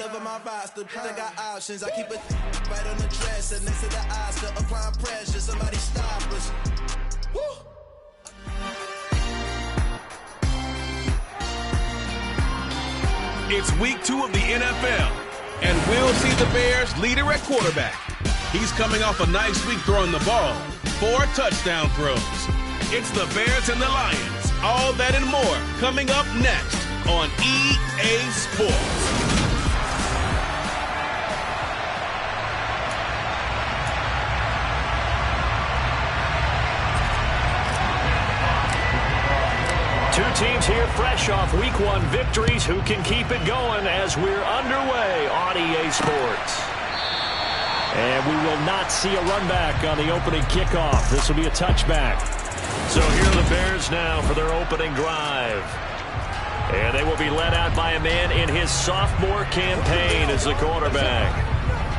all over my roster. I got options. I keep it right on the dresser next to the Oscar. Applying pressure. Somebody stop us. Woo! It's week 2 of the NFL, and we'll see the Bears leader at quarterback. He's coming off a nice week throwing the ball. 4 touchdown throws. It's the Bears and the Lions. All that and more coming up next on EA Sports. Two teams here fresh off Week 1 victories. Who can keep it going as we're underway on EA Sports? And we will not see a run back on the opening kickoff. This will be a touchback. So here are the Bears now for their opening drive. And they will be led out by a man in his sophomore campaign as the quarterback.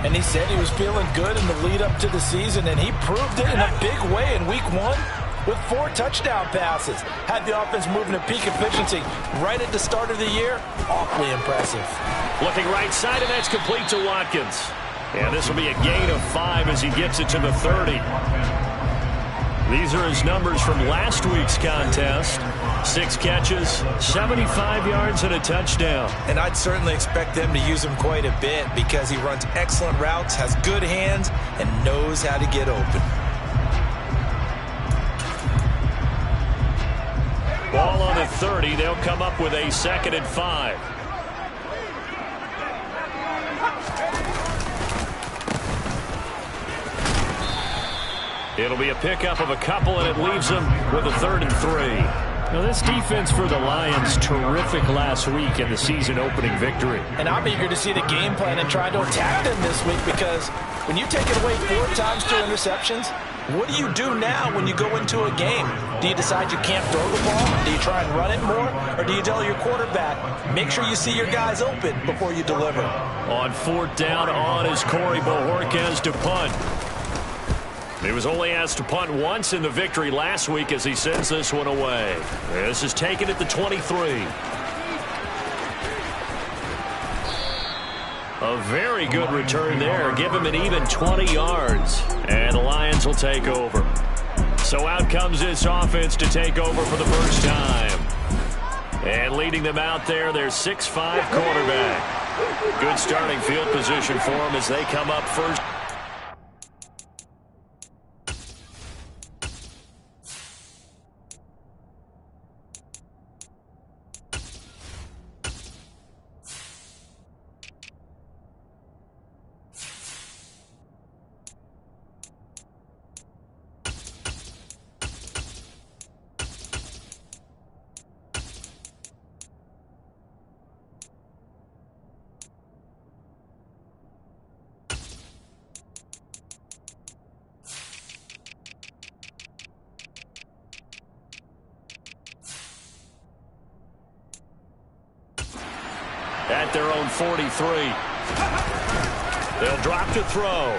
And he said he was feeling good in the lead up to the season, and he proved it in a big way in Week 1. With 4 touchdown passes. Had the offense moving at peak efficiency right at the start of the year. Awfully impressive. Looking right side, and that's complete to Watkins. And this will be a gain of 5 as he gets it to the 30. These are his numbers from last week's contest. 6 catches, 75 yards, and a touchdown. And I'd certainly expect them to use him quite a bit because he runs excellent routes, has good hands, and knows how to get open. Ball on the 30. They'll come up with a 2nd and 5. It'll be a pickup of a couple, and it leaves them with a 3rd and 3. Now, this defense for the Lions, terrific last week in the season-opening victory. And I'm eager to see the game plan and try to attack them this week because when you take it away 4 times through interceptions, what do you do now when you go into a game? Do you decide you can't throw the ball? Do you try and run it more? Or do you tell your quarterback, make sure you see your guys open before you deliver? On 4th down on is Corey Bojorquez to punt. He was only asked to punt once in the victory last week as he sends this one away. This is taken at the 23. A very good return there. Give him an even 20 yards. And the Lions will take over. So out comes this offense to take over for the first time. And leading them out there, their 6'5" quarterback. Good starting field position for them as they come up first. At their own 43. They'll drop to throw.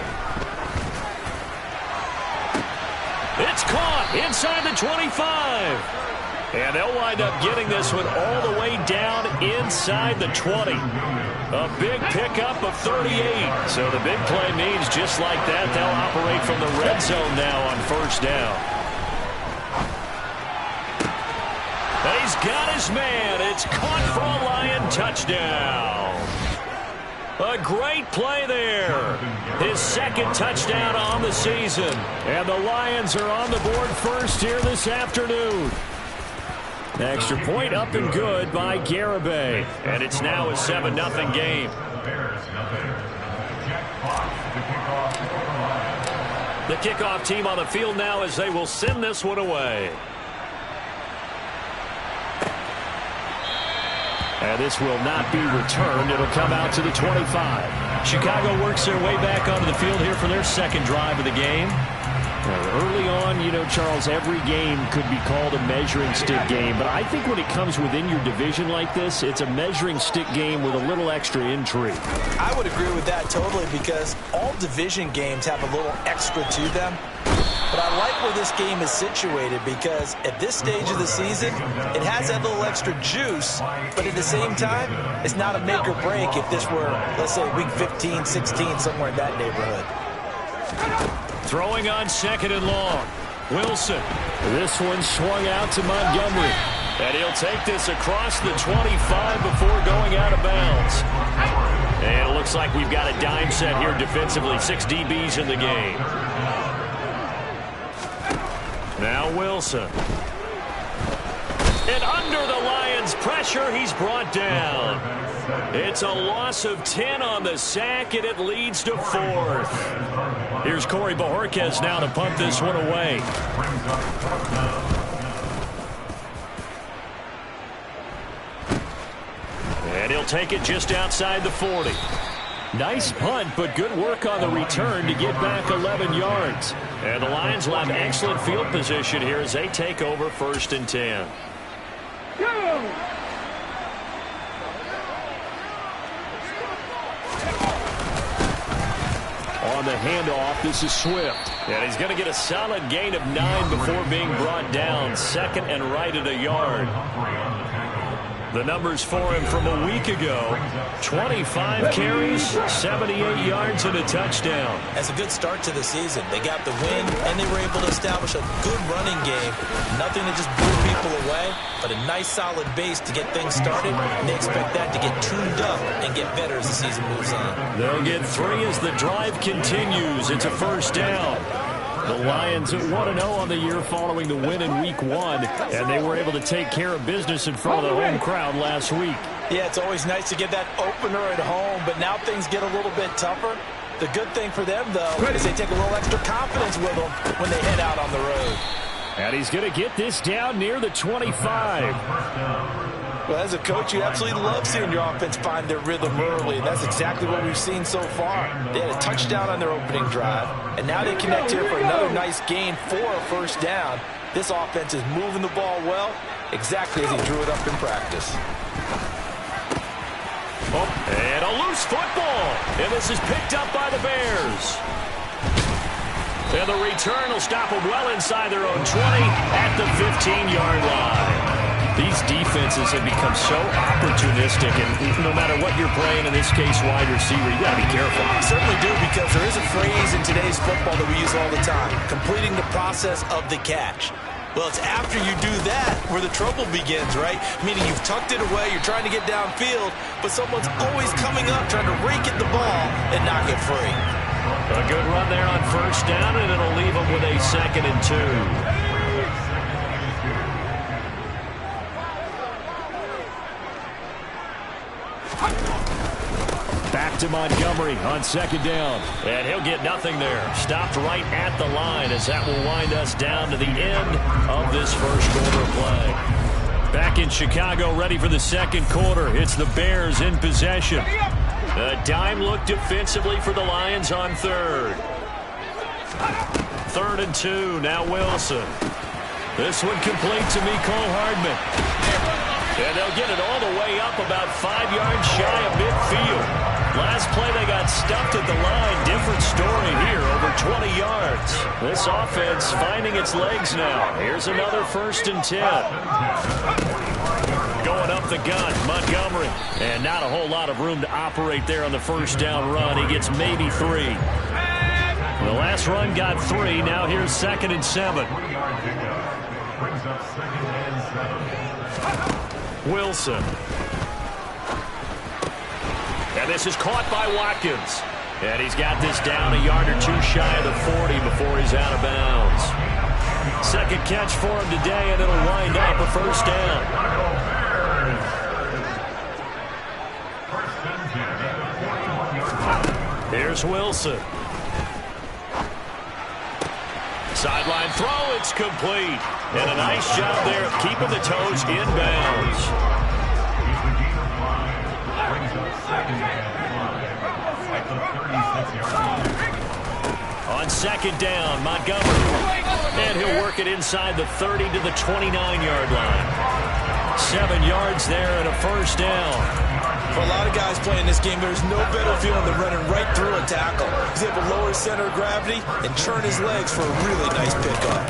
It's caught inside the 25. And they'll wind up getting this one all the way down inside the 20. A big pickup of 38. So the big play means just like that, they'll operate from the red zone now on 1st down. He's got his man. It's caught for a Lion touchdown. A great play there. His 2nd touchdown on the season. And the Lions are on the board first here this afternoon. Extra point up and good by Garibay. And it's now a 7-0 game. The kickoff team on the field now as they will send this one away. And this will not be returned. It'll come out to the 25. Chicago works their way back onto the field here for their 2nd drive of the game. Early on, you know, Charles, every game could be called a measuring stick game. But I think when it comes within your division like this, it's a measuring stick game with a little extra intrigue. I would agree with that totally because all division games have a little extra to them. But I like where this game is situated because at this stage of the season, it has that little extra juice, but at the same time, it's not a make or break if this were, let's say, week 15, 16, somewhere in that neighborhood. Throwing on second and long. Wilson. This one swung out to Montgomery. And he'll take this across the 25 before going out of bounds. And it looks like we've got a dime set here defensively. 6 DBs in the game. Now Wilson. And under the Lions' pressure, he's brought down. It's a loss of 10 on the sack, and it leads to 4th. Here's Corey Bojorquez now to punt this one away. And he'll take it just outside the 40. Nice punt, but good work on the return to get back 11 yards. And the Lions will have excellent field position here as they take over 1st and 10. On the handoff, this is Swift. And he's going to get a solid gain of 9 before being brought down. 2nd and right at a yard. The numbers for him from a week ago: 25 carries, 78 yards, and a touchdown. That's a good start to the season. They got the win, and they were able to establish a good running game. Nothing to just blow people away, but a nice solid base to get things started, and they expect that to get tuned up and get better as the season moves on. They'll get 3 as the drive continues. It's a 1st down. The Lions at 1-0 on the year following the win in Week 1, and they were able to take care of business in front of the home crowd last week. Yeah, it's always nice to get that opener at home, but now things get a little bit tougher. The good thing for them, though, is they take a little extra confidence with them when they head out on the road. And he's going to get this down near the 25. Well, as a coach, you absolutely love seeing your offense find their rhythm early, and that's exactly what we've seen so far. They had a touchdown on their opening drive, and now they connect here for another nice gain for a 1st down. This offense is moving the ball well, exactly as he drew it up in practice. Oh, and a loose football, and this is picked up by the Bears. And the return will stop them well inside their own 20 at the 15-yard line. These defenses have become so opportunistic, and no matter what you're playing, in this case wide receiver, you got to be careful. You certainly do, because there is a phrase in today's football that we use all the time: completing the process of the catch. Well, it's after you do that where the trouble begins, right? Meaning you've tucked it away, you're trying to get downfield, but someone's always coming up trying to rake at the ball and knock it free. A good run there on 1st down, and it'll leave them with a 2nd and 2. Back to Montgomery on 2nd down. And he'll get nothing there. Stopped right at the line, as that will wind us down to the end of this 1st quarter play. Back in Chicago, ready for the 2nd quarter. It's the Bears in possession. A dime look defensively for the Lions on 3rd. 3rd and 2. Now Wilson. This one complete to Mecole Hardman. And they'll get it all the way up about 5 yards shy of midfield. Last play they got stuffed at the line. Different story here, over 20 yards. This offense finding its legs now. Here's another 1st and 10. Going up the gun, Montgomery. And not a whole lot of room to operate there on the 1st down run. He gets maybe 3. The last run got 3. Now here's 2nd and 7. Wilson. And this is caught by Watkins. And he's got this down a yard or 2 shy of the 40 before he's out of bounds. 2nd catch for him today, and it'll wind up a 1st down. Here's Wilson. Sideline throw, it's complete. And a nice job there of keeping the toes in bounds. On 2nd down, Montgomery. And he'll work it inside the 30 to the 29-yard line. 7 yards there and a 1st down. For a lot of guys playing this game, there's no better feeling than running right through a tackle. He's able to lower his center of gravity and churn his legs for a really nice pickup.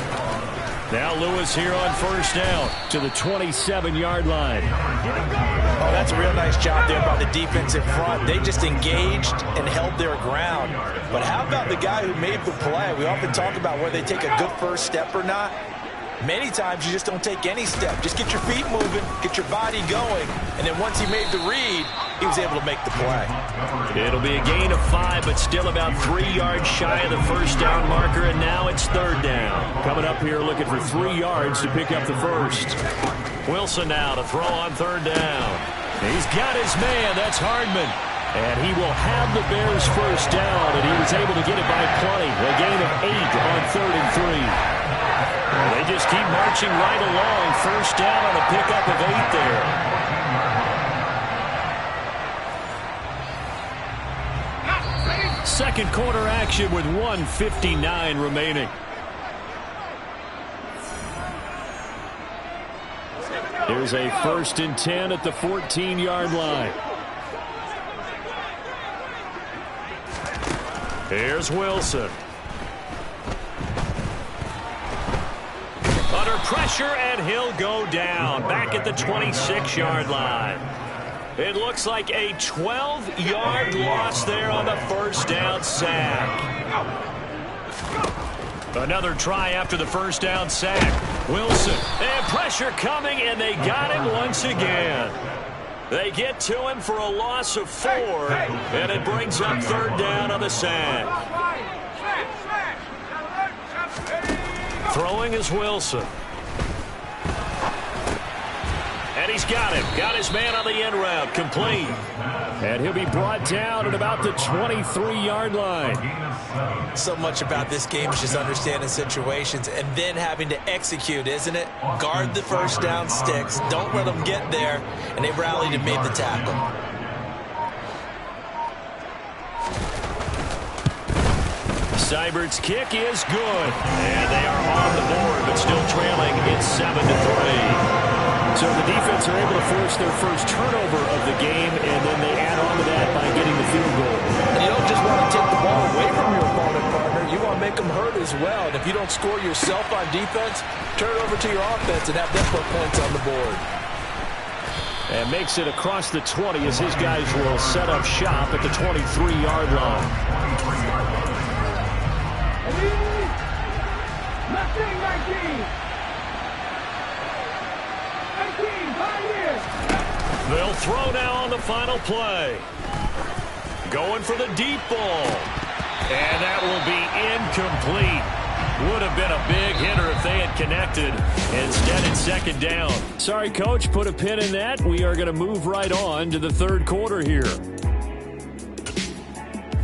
Now Lewis here on first down to the 27-yard line. Oh, that's a real nice job there by the defensive front. They just engaged and held their ground. But how about the guy who made the play? We often talk about whether they take a good first step or not. Many times you just don't take any step. Just get your feet moving, get your body going, and then once he made the read, he was able to make the play. It'll be a gain of 5, but still about 3 yards shy of the first down marker, and now it's third down. Coming up here looking for 3 yards to pick up the first. Wilson now to throw on third down. He's got his man. That's Hardman. And he will have the Bears first down, and he was able to get it by plenty. A gain of 8 on 3rd and 3. They just keep marching right along. First down on a pickup of 8 there. Second quarter action with 1:59 remaining. Here's a 1st and 10 at the 14-yard line. Here's Wilson. Under pressure, and he'll go down. Back at the 26-yard line. It looks like a 12-yard loss there on the first down sack. Another try after the first down sack. Wilson, and pressure coming, and they got him once again. They get to him for a loss of 4, and it brings up 3rd down on the sack. Throwing is Wilson. And he's got him. Got his man on the end route. Complete. And he'll be brought down at about the 23-yard line. So much about this game is just understanding situations and then having to execute, isn't it? Guard the first down sticks. Don't let them get there. And they rallied and made the tackle. Seibert's kick is good. And they are on the board, but still trailing. It's 7-3. So the defense are able to force their first turnover of the game, and then they add on to that by getting the field goal. And you don't just want to take the ball away from your opponent, partner. You want to make them hurt as well. And if you don't score yourself on defense, turn it over to your offense and have them put points on the board. And makes it across the 20 as his guys will set up shop at the 23-yard line. They'll throw now on the final play. Going for the deep ball. And that will be incomplete. Would have been a big hitter if they had connected. Instead, it's 2nd down. Sorry, Coach, put a pin in that. We are going to move right on to the 3rd quarter here.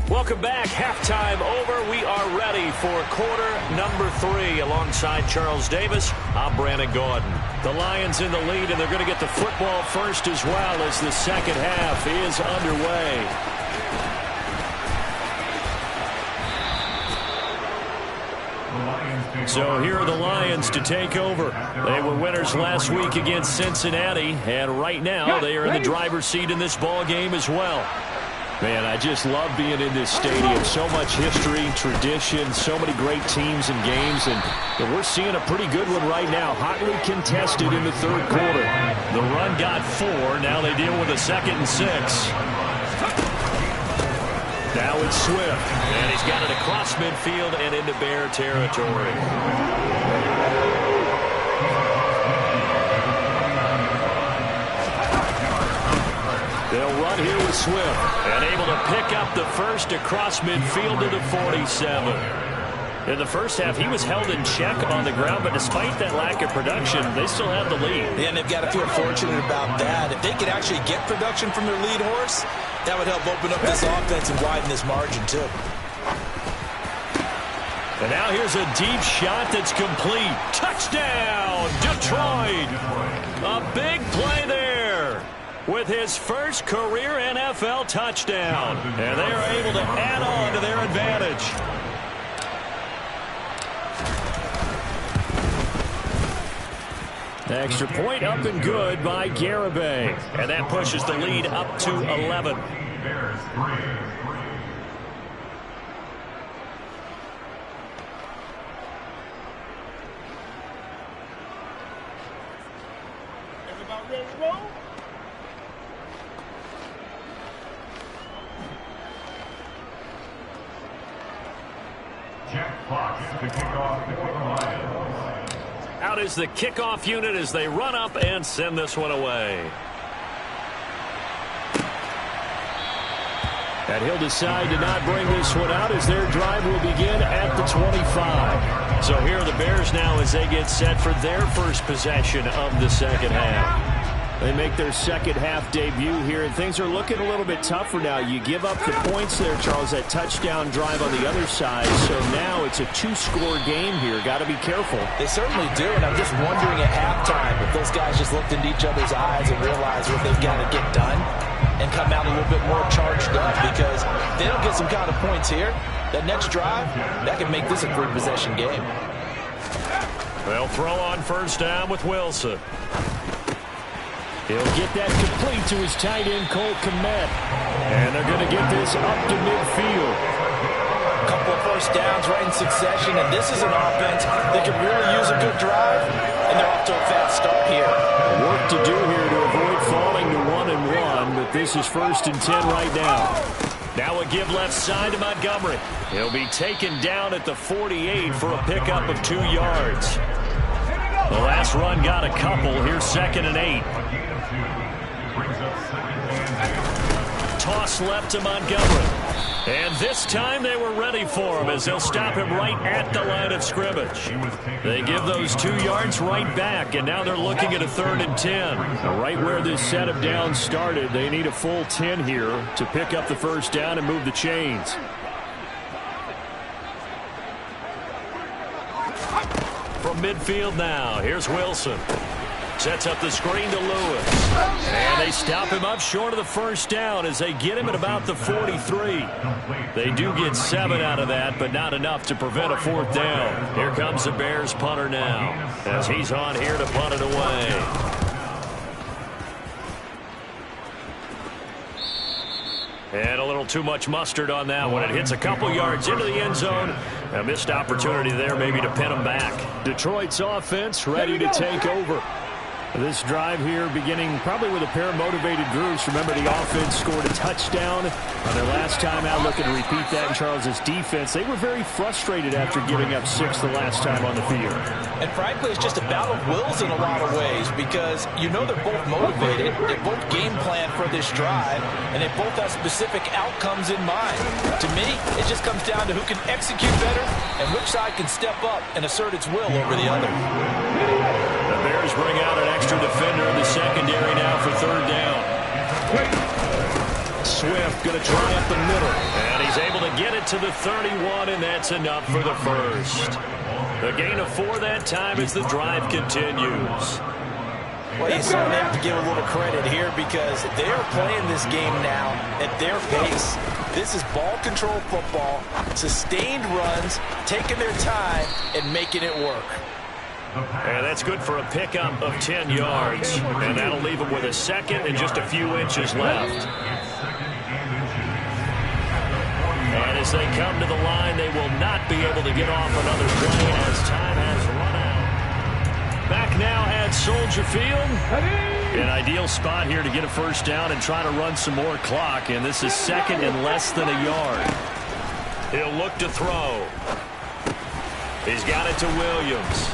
Welcome back. Halftime over. We are ready for quarter number 3. Alongside Charles Davis, I'm Brandon Gaudin. The Lions in the lead, and they're going to get the football first as well as the second half is underway. So here are the Lions to take over. They were winners last week against Cincinnati, and right now they are in the driver's seat in this ball game as well. Man, I just love being in this stadium. So much history, tradition, so many great teams and games, and we're seeing a pretty good one right now. Hotly contested in the 3rd quarter. The run got 4. Now they deal with a 2nd and 6. Now it's Swift, and he's got it across midfield and into Bear territory. They'll run here with Swift, and able to pick up the first across midfield to the 47. In the first half, he was held in check on the ground, but despite that lack of production, they still have the lead. Yeah, and they've got to feel fortunate about that. If they could actually get production from their lead horse, that would help open up this offense and widen this margin, too. And now here's a deep shot that's complete. Touchdown, Detroit! A big play there with his first career NFL touchdown. And they are able to add on to their advantage. The extra point up and good by Garibay. And that pushes the lead up to 11. Everybody ready to roll? Jack Fox to kick off for the Lions. Out is the kickoff unit as they run up and send this one away. And he'll decide to not bring this one out as their drive will begin at the 25. So here are the Bears now as they get set for their first possession of the second half. They make their second half debut here, and things are looking a little bit tougher now. You give up the points there, Charles, that touchdown drive on the other side. So now it's a two-score game here. Got to be careful. They certainly do, and I'm just wondering at halftime if those guys just looked into each other's eyes and realized what they've got to get done and come out a little bit more charged up, because if they don't get some kind of points here, that next drive, that could make this a three-possession game. They'll throw on first down with Wilson. He'll get that complete to his tight end, Cole Kmet. And they're going to get this up to midfield. A couple of first downs right in succession, and this is an offense that can really use a good drive, and they're off to a fast start here. Work to do here to avoid falling to 1-1, but this is 1st and 10 right now. Now a give left side to Montgomery. He'll be taken down at the 48 for a pickup of 2 yards. The last run got a couple. Here's 2nd and 8. Toss left to Montgomery. And this time they were ready for him as they'll stop him right at the line of scrimmage. They give those 2 yards right back, and now they're looking at a 3rd and 10. Right where this set of downs started, they need a full 10 here to pick up the first down and move the chains. From midfield now, here's Wilson. Sets up the screen to Lewis. And they stop him up short of the first down as they get him at about the 43. They do get 7 out of that, but not enough to prevent a 4th down. Here comes the Bears punter now as he's on here to punt it away. And a little too much mustard on that one. It hits a couple yards into the end zone. A missed opportunity there maybe to pin them back. Detroit's offense ready to take over. This drive here beginning probably with a pair of motivated groups. Remember, the offense scored a touchdown on their last time out. Looking to repeat that in Charles's defense. They were very frustrated after giving up 6 the last time on the field. And frankly, it's just a battle of wills in a lot of ways, because you know they're both motivated. They both game plan for this drive, and they both have specific outcomes in mind. To me, it just comes down to who can execute better and which side can step up and assert its will over the other. The Bears bring out an extra defender in the secondary now for 3rd down. Swift going to try up the middle. And he's able to get it to the 31, and that's enough for the first. A gain of 4 that time as the drive continues. Well, you certainly have to give a little credit here, because they're playing this game now at their pace. This is ball control football, sustained runs, taking their time, and making it work. And that's good for a pickup of 10 yards. And that'll leave them with a 2nd and just a few inches left. And as they come to the line, they will not be able to get off another play as time has run out. Back now at Soldier Field. An ideal spot here to get a first down and try to run some more clock. And this is 2nd and less than a yard. He'll look to throw. He's got it to Williams.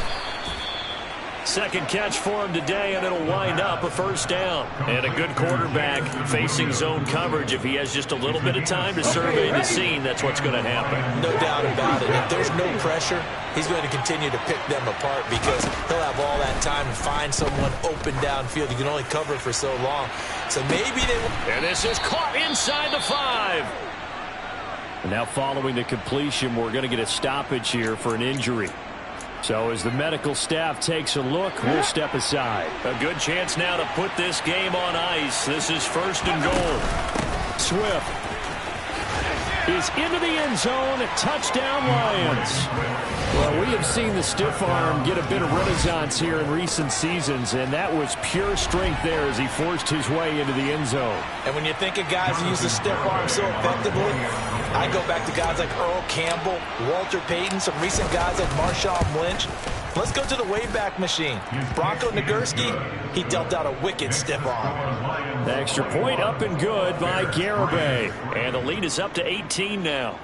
2nd catch for him today, and it'll wind up a first down. And a good quarterback facing zone coverage. If he has just a little bit of time to survey the scene, that's what's going to happen. No doubt about it. If there's no pressure, he's going to continue to pick them apart, because he'll have all that time to find someone open downfield. You can only cover for so long. So maybe they will. And this is caught inside the 5. And now following the completion, we're going to get a stoppage here for an injury. So as the medical staff takes a look, we'll step aside. A good chance now to put this game on ice. This is 1st and goal. Swift. is into the end zone. Touchdown, Lions. Well, we have seen the stiff arm get a bit of renaissance here in recent seasons, and that was pure strength there as he forced his way into the end zone. And when you think of guys who use the stiff arm so effectively, I go back to guys like Earl Campbell, Walter Payton, some recent guys like Marshawn Lynch. Let's go to the Wayback Machine. Bronco Nagurski, he dealt out a wicked stiff arm. The extra point up and good by Garibay. And the lead is up to 18 now.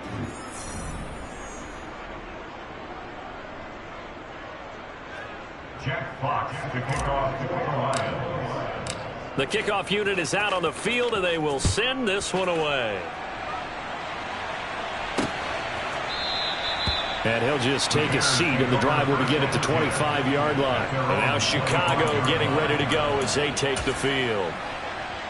Jack Fox to kick off the Lions. The kickoff unit is out on the field, and they will send this one away. And he'll just take a seat, and the drive will begin at the 25-yard line. And now Chicago getting ready to go as they take the field.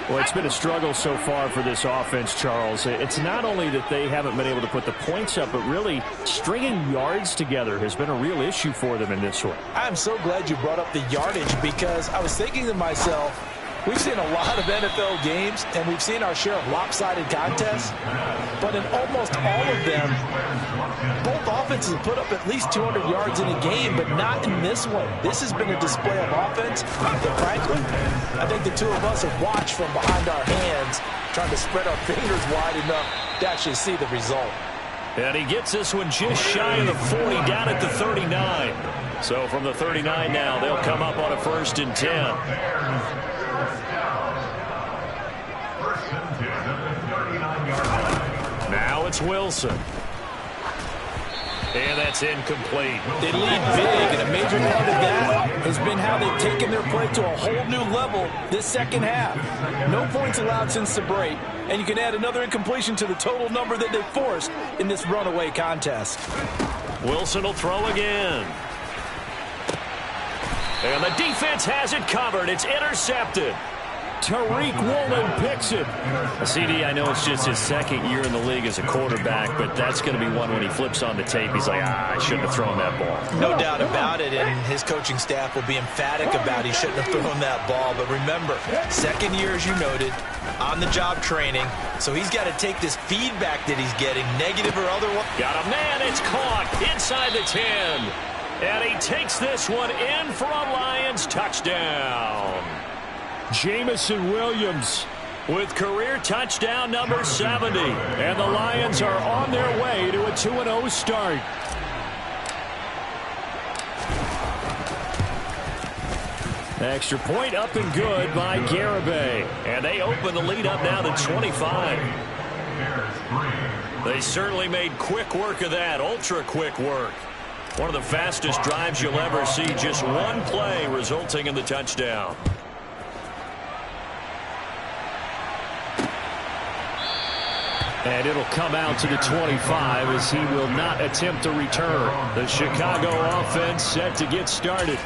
Well, it's been a struggle so far for this offense, Charles. It's not only that they haven't been able to put the points up, but really stringing yards together has been a real issue for them in this one. I'm so glad you brought up the yardage, because I was thinking to myself, we've seen a lot of NFL games, and we've seen our share of lopsided contests, but in almost all of them, both offenses have put up at least 200 yards in a game, but not in this one. This has been a display of offense that, frankly, I think the two of us have watched from behind our hands, trying to spread our fingers wide enough to actually see the result. And he gets this one just shy of the 40, down at the 39. So from the 39 now, they'll come up on a 1st and 10. Now it's Wilson. And that's incomplete. They lead big, and a major part of that has been how they've taken their play to a whole new level this second half. No points allowed since the break, and you can add another incompletion to the total number that they forced in this runaway contest. Wilson will throw again. And the defense has it covered. It's intercepted. Tariq Woolen picks it. CD, I know it's just his second year in the league as a quarterback, but that's going to be one when he flips on the tape. He's like, I shouldn't have thrown that ball. No doubt about it, and his coaching staff will be emphatic about he shouldn't have thrown that ball. But remember, second year, as you noted, on-the-job training, so he's got to take this feedback that he's getting, negative or otherwise. Got a man, it's caught inside the 10. And he takes this one in for a Lions touchdown. Jamison Williams with career touchdown number 70. And the Lions are on their way to a 2-0 start. Extra point up and good by Garibay. And they open the lead up now to 25. They certainly made quick work of that, ultra quick work. One of the fastest drives you'll ever see, just one play resulting in the touchdown. And it'll come out to the 25 as he will not attempt to return. The Chicago offense set to get started.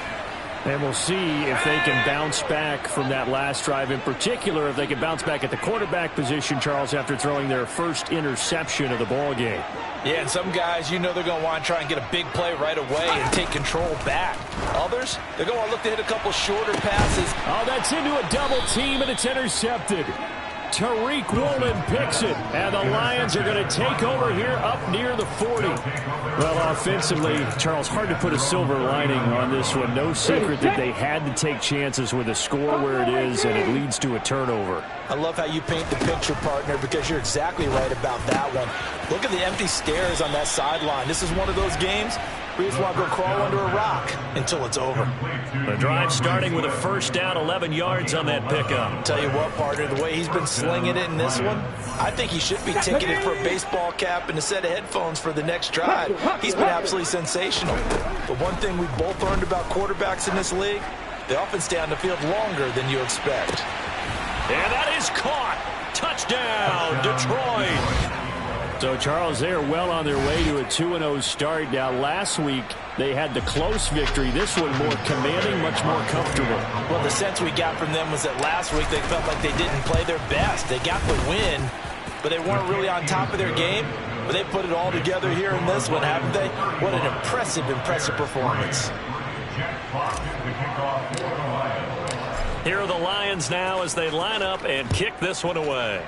And we'll see if they can bounce back from that last drive. In particular, if they can bounce back at the quarterback position, Charles, after throwing their first interception of the ball game. Yeah, and some guys, you know they're going to want to try and get a big play right away and take control back. Others, they're going to look to hit a couple shorter passes. Oh, that's into a double team, and it's intercepted. Tariq Woolen picks it, and the Lions are going to take over here up near the 40. Well, offensively, Charles, hard to put a silver lining on this one. No secret that they had to take chances with a score where it is, and it leads to a turnover. I love how you paint the picture, partner, because you're exactly right about that one. Look at the empty stairs on that sideline. This is one of those games where you just want to go crawl under a rock until it's over. The drive starting with a first down, 11 yards on that pickup. Tell you what, partner, the way he's been slinging it in this one, I think he should be ticketed for a baseball cap and a set of headphones for the next drive. He's been absolutely sensational. But one thing we both learned about quarterbacks in this league, they often stay on the field longer than you expect. And that is caught. Touchdown, Detroit. So, Charles, they are well on their way to a 2-0 start. Now, last week, they had the close victory. This one more commanding, much more comfortable. Well, the sense we got from them was that last week they felt like they didn't play their best. They got the win, but they weren't really on top of their game. But they put it all together here in this one, haven't they? What an impressive, impressive performance. Here are the Lions now as they line up and kick this one away.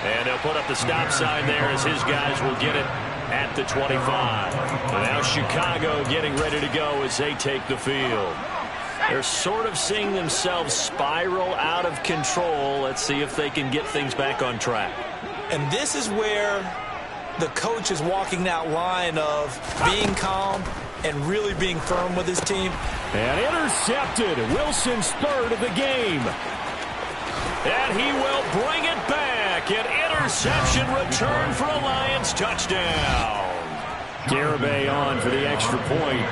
And they'll put up the stop sign there as his guys will get it at the 25. And now Chicago getting ready to go as they take the field. They're sort of seeing themselves spiral out of control. Let's see if they can get things back on track. And this is where the coach is walking that line of being calm and really being firm with his team. And intercepted. Wilson's third of the game. And he will bring it back. An interception return for a Lions touchdown. Garibay on for the extra point.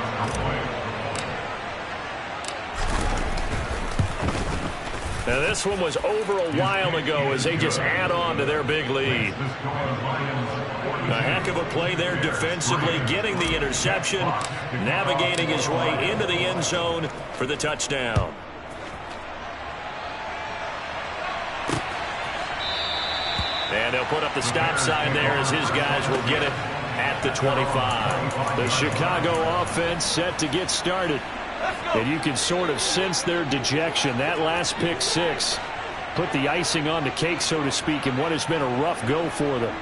Now this one was over a while ago as they just add on to their big lead. A heck of a play there defensively, getting the interception, navigating his way into the end zone for the touchdown. And they'll put up the stop sign there as his guys will get it at the 25. The Chicago offense set to get started. And you can sort of sense their dejection. That last pick six put the icing on the cake, so to speak, in what has been a rough go for them.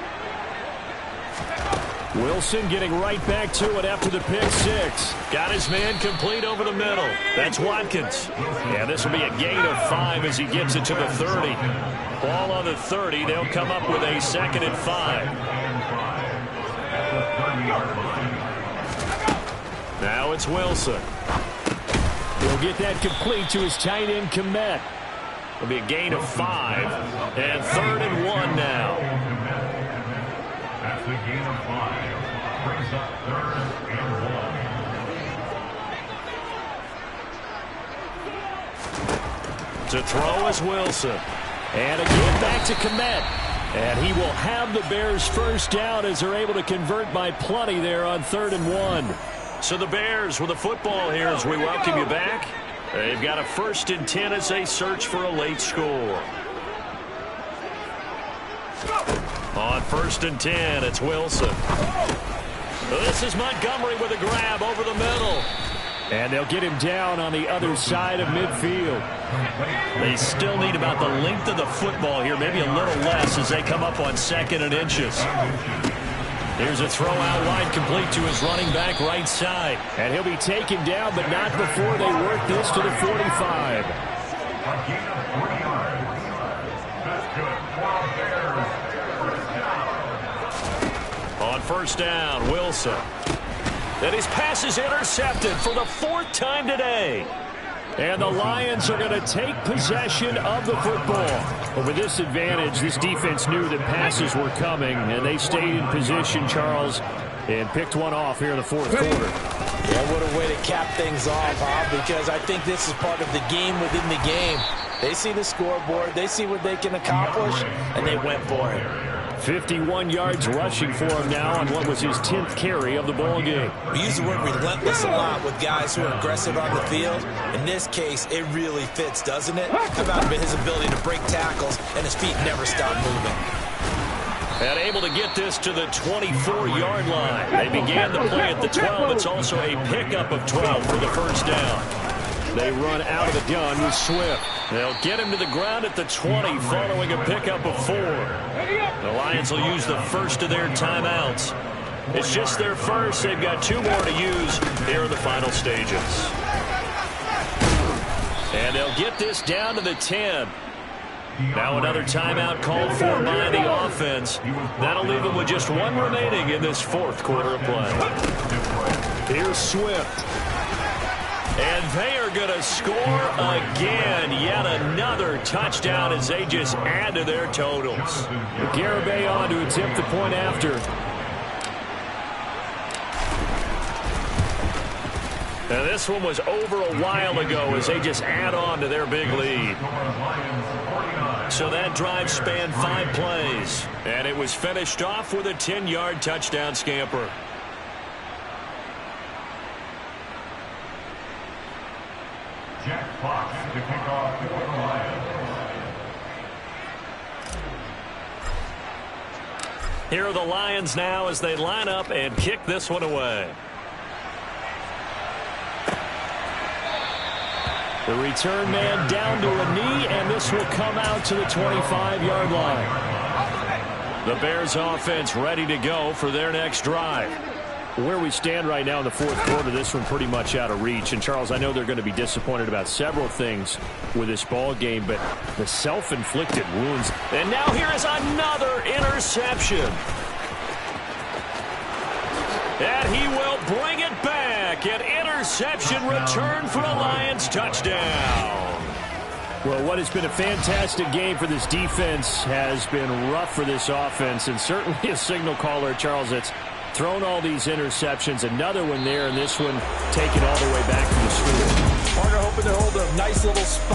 Wilson getting right back to it after the pick six. Got his man complete over the middle. That's Watkins. Yeah, this will be a gain of 5 as he gets it to the 30. Ball on the 30. They'll come up with a 2nd and 5. Now it's Wilson. He'll get that complete to his tight end, Kmet. It'll be a gain of 5. And 3rd and 1 now. That's a gain of 5. Brings up 3rd and 1. To throw is Wilson. And again back to Kmet. And he will have the Bears first down as they're able to convert by plenty there on 3rd and 1. So the Bears with the football here as we welcome you back. They've got a 1st and 10 as they search for a late score. On 1st and 10, it's Wilson. This is Montgomery with a grab over the middle. And they'll get him down on the other side of midfield. They still need about the length of the football here, maybe a little less as they come up on 2nd and inches. Here's a throw out wide complete to his running back right side. And he'll be taken down, but not before they work this to the 45. A gain of 3 yards. That's good. 12 Bears. First down. On 1st down, Wilson. And his pass is intercepted for the 4th time today. And the Lions are going to take possession of the football. But with this advantage, this defense knew that passes were coming, and they stayed in position, Charles, and picked one off here in the 4th quarter. Yeah, what a way to cap things off, huh? Because I think this is part of the game within the game. They see the scoreboard, they see what they can accomplish, and they went for it. 51 yards rushing for him now on what was his 10th carry of the ball game. We use the word relentless a lot with guys who are aggressive on the field. In this case, it really fits, doesn't it? How about his ability to break tackles and his feet never stop moving? And able to get this to the 24-yard line. They began the play at the 12. It's also a pickup of 12 for the 1st down. They run out of the gun with Swift. They'll get him to the ground at the 20 following a pickup of 4. The Lions will use the first of their timeouts. It's just their first. They've got 2 more to use here in the final stages. And they'll get this down to the 10. Now another timeout called for by the offense. That'll leave them with just 1 remaining in this 4th quarter of play. Here's Swift. And they are going to score again. Yet another touchdown as they just add to their totals. Garibay on to attempt the point after. Now this one was over a while ago as they just add on to their big lead. So that drive spanned 5 plays. And it was finished off with a 10-yard touchdown scamper. Jack Fox to kick off for the Lions. Here are the Lions now as they line up and kick this one away. The return man down to a knee, and this will come out to the 25-yard line. The Bears offense ready to go for their next drive. Where we stand right now in the fourth quarter, this one pretty much out of reach. And, Charles, I know they're going to be disappointed about several things with this ball game, but the self-inflicted wounds. And now here is another interception. And he will bring it back. An interception return for a Lions touchdown. Well, what has been a fantastic game for this defense has been rough for this offense, and certainly a signal caller, Charles, that's thrown all these interceptions. Another one there, and this one taken all the way back to the score. Partner hoping to hold a nice little spot.